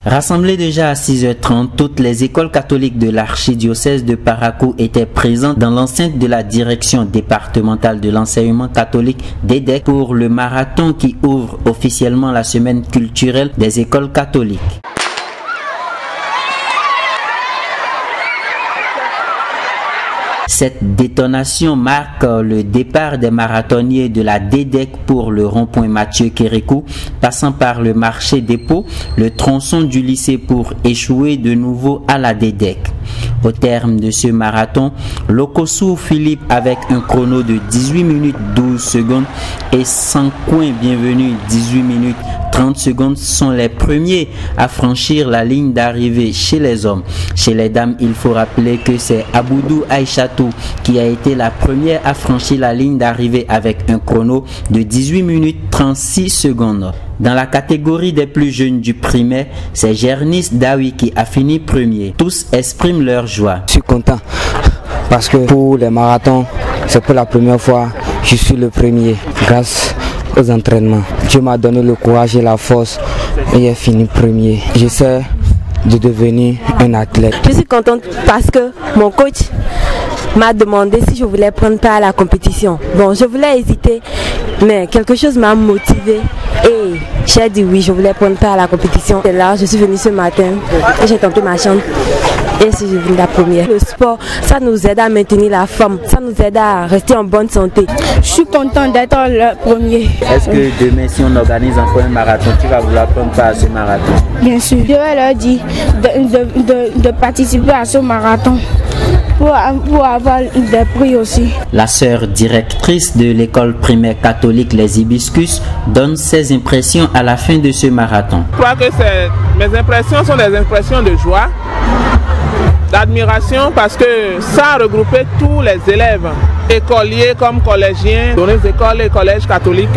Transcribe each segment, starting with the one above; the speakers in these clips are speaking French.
Rassemblées déjà à 6h30, toutes les écoles catholiques de l'archidiocèse de Parakou étaient présentes dans l'enceinte de la direction départementale de l'enseignement catholique d'EDEC pour le marathon qui ouvre officiellement la semaine culturelle des écoles catholiques. Cette détonation marque le départ des marathoniers de la DEDEC pour le rond-point Mathieu Kérékou, passant par le marché dépôt, le tronçon du lycée pour échouer de nouveau à la DEDEC. Au terme de ce marathon, Lokosu Philippe avec un chrono de 18 minutes 12 secondes et Sancoin Bienvenu 18 minutes 30 secondes sont les premiers à franchir la ligne d'arrivée chez les hommes. Chez les dames, il faut rappeler que c'est Aboudou Aïchatou qui a été la première à franchir la ligne d'arrivée avec un chrono de 18 minutes 36 secondes. Dans la catégorie des plus jeunes du primaire, c'est Gernis Dawi qui a fini premier. Tous expriment leur joie. Je suis content parce que pour les marathons, c'est pour la première fois que je suis le premier grâce aux entraînements. Dieu m'a donné le courage et la force et j'ai fini premier. J'essaie de devenir un athlète. Je suis contente parce que mon coach m'a demandé si je voulais prendre part à la compétition. Bon, je voulais hésiter, mais quelque chose m'a motivée et j'ai dit oui, je voulais prendre part à la compétition. Et là, je suis venue ce matin et j'ai tenté ma chance. Et je suis venue la première. Le sport, ça nous aide à maintenir la forme, ça nous aide à rester en bonne santé. Je suis contente d'être le premier. Est-ce que demain, si on organise encore un marathon, tu vas vouloir prendre part à ce marathon? Bien sûr. Je vais leur dire de participer à ce marathon pour avoir des prix aussi. La sœur directrice de l'école primaire catholique Les Hibiscus donne ses impressions à la fin de ce marathon. Je crois que mes impressions sont des impressions de joie, d'admiration, parce que ça a regroupé tous les élèves, écoliers comme collégiens, dans les écoles et collèges catholiques.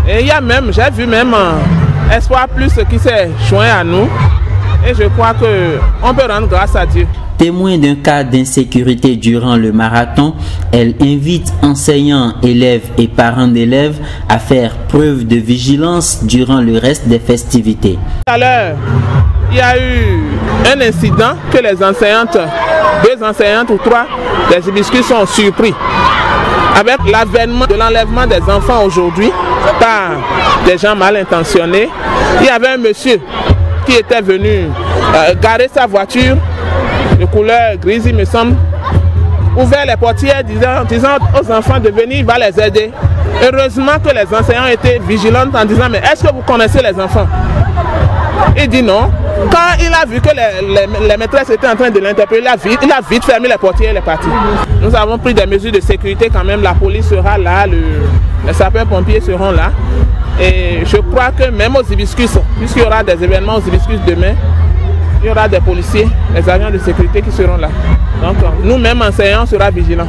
Et il y a même, j'ai vu même Espoir Plus qui s'est joint à nous. Et je crois qu'on peut rendre grâce à Dieu. Témoin d'un cas d'insécurité durant le marathon, elle invite enseignants, élèves et parents d'élèves à faire preuve de vigilance durant le reste des festivités. Tout à l'heure, il y a eu un incident que les enseignantes, 2 enseignantes ou 3 des hibiscus sont surpris. Avec l'avènement de l'enlèvement des enfants aujourd'hui par des gens mal intentionnés, il y avait un monsieur qui était venu garer sa voiture de couleur grise, il me semble, ouvert les portières disant aux enfants de venir, il va les aider. Heureusement que les enseignants étaient vigilants en disant, mais est-ce que vous connaissez les enfants? Il dit non. Quand il a vu que les maîtresses étaient en train de l'interpeller, il a vite fermé les portières et il est parti. Nous avons pris des mesures de sécurité quand même, la police sera là, les sapeurs-pompiers seront là. Et je crois que même aux hibiscus, puisqu'il y aura des événements aux hibiscus demain, il y aura des policiers, des agents de sécurité qui seront là. Donc nous-mêmes enseignants serons vigilants.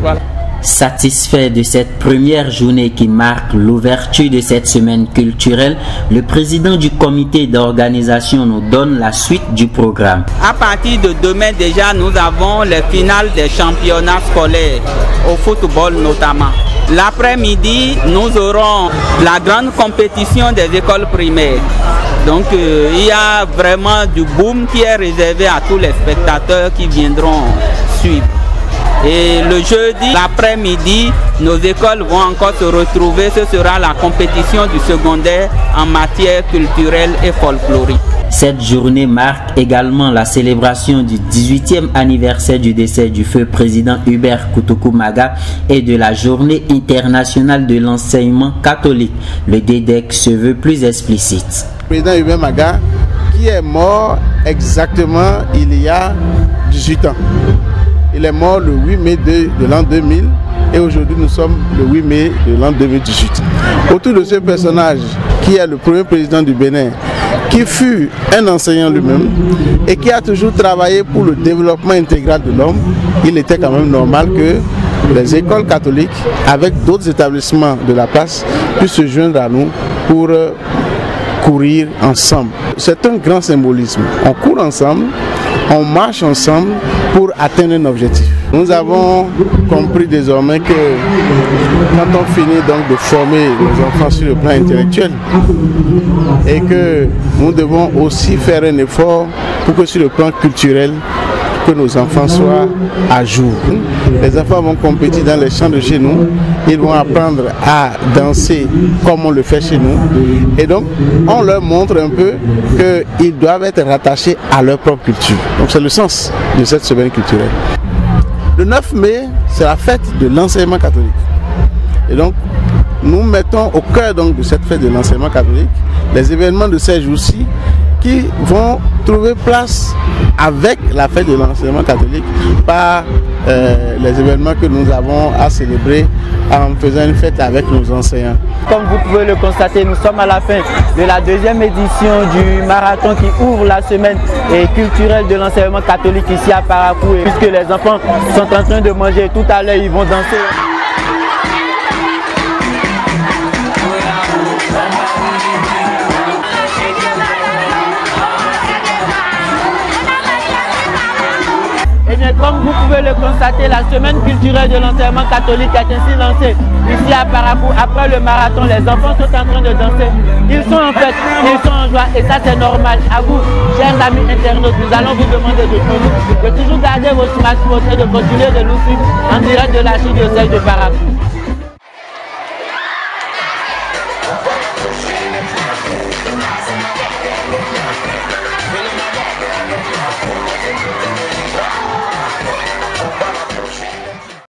Voilà. Satisfait de cette première journée qui marque l'ouverture de cette semaine culturelle, le président du comité d'organisation nous donne la suite du programme. À partir de demain déjà, nous avons les finales des championnats scolaires, au football notamment. L'après-midi, nous aurons la grande compétition des écoles primaires. Donc il y a vraiment du boom qui est réservé à tous les spectateurs qui viendront suivre. Et le jeudi, l'après-midi, nos écoles vont encore se retrouver. Ce sera la compétition du secondaire en matière culturelle et folklorique. Cette journée marque également la célébration du 18e anniversaire du décès du feu président Hubert Koutoukou Maga et de la journée internationale de l'enseignement catholique. Le DEDEC se veut plus explicite. Le président Hubert Maga qui est mort exactement il y a 18 ans. Il est mort le 8 mai de l'an 2000 et aujourd'hui nous sommes le 8 mai de l'an 2018. Autour de ce personnage qui est le premier président du Bénin, qui fut un enseignant lui-même et qui a toujours travaillé pour le développement intégral de l'homme, il était quand même normal que les écoles catholiques, avec d'autres établissements de la place, puissent se joindre à nous pour courir ensemble. C'est un grand symbolisme. On court ensemble on marche ensemble pour atteindre un objectif. Nous avons compris désormais que quand on finit donc de former les enfants sur le plan intellectuel et que nous devons aussi faire un effort pour que sur le plan culturel, que nos enfants soient à jour. Les enfants vont compétir dans les champs de chez nous, ils vont apprendre à danser comme on le fait chez nous. Et donc, on leur montre un peu qu'ils doivent être rattachés à leur propre culture. Donc, c'est le sens de cette semaine culturelle. Le 9 mai, c'est la fête de l'enseignement catholique. Et donc, nous mettons au cœur donc, de cette fête de l'enseignement catholique les événements de ces jours-ci qui vont trouver place avec la fête de l'enseignement catholique par les événements que nous avons à célébrer en faisant une fête avec nos enseignants. Comme vous pouvez le constater, nous sommes à la fin de la deuxième édition du marathon qui ouvre la semaine culturelle de l'enseignement catholique ici à Parakou. Puisque les enfants sont en train de manger, tout à l'heure ils vont danser. Comme vous pouvez le constater, la semaine culturelle de l'enseignement catholique est ainsi lancée ici à Parakou. Après le marathon, les enfants sont en train de danser. Ils sont en fête, ils sont en joie et ça c'est normal. À vous, chers amis internautes, nous allons vous demander de toujours garder vos smartphones et de continuer de nous suivre en direct de l'archidiocèse de Parakou.